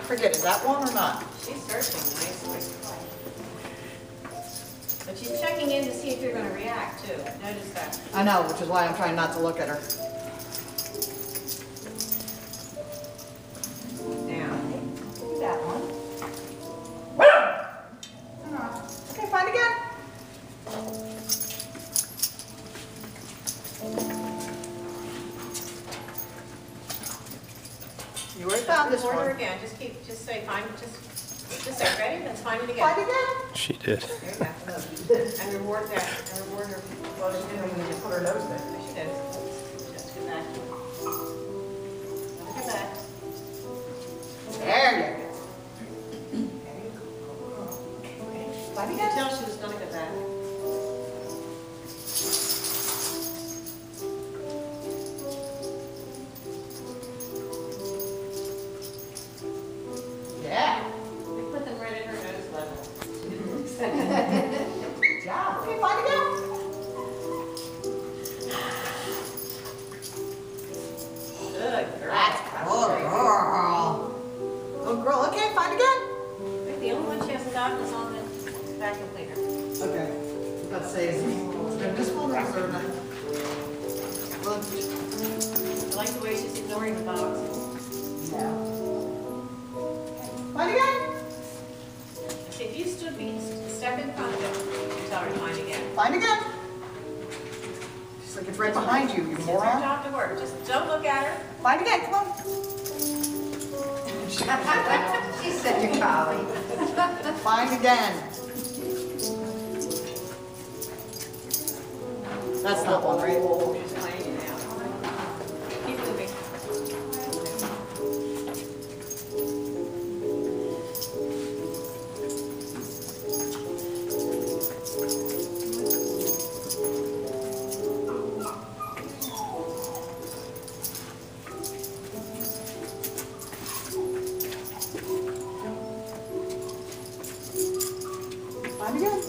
forget, is that one or not? She's searching nicely. But she's checking in to see if you're going to react too. Notice that. I know, which is why I'm trying not to look at her. Now, Do that one. Okay, find again. You already found this order one. again. Just say find. Just say ready. Let's find it again. Find again. She did. There you go. And reward that. And reward her. Well, she did when you just put her nose there. She did. Just get back. Look at that. There you go. Find You again. could tell she was going to get back. Yeah. We put them right at her nose level. Good job. Okay, find again. Good girl. That's good girl. Good girl. Okay, find again. The only one she hasn't gotten is on the vacuum cleaner. Okay. Let's say it's this one or is there another? Well, I like the way she's ignoring the box. yeah. Find again. See, if you stood me, step in front of it, and tell her to find again. Find again. She's like, it's right behind you, you It's her moron. job to work. Just don't look at her. Find again, come on. She's such a collie. Find again. That's not one, right? She's playing you now. Keep moving. Find again.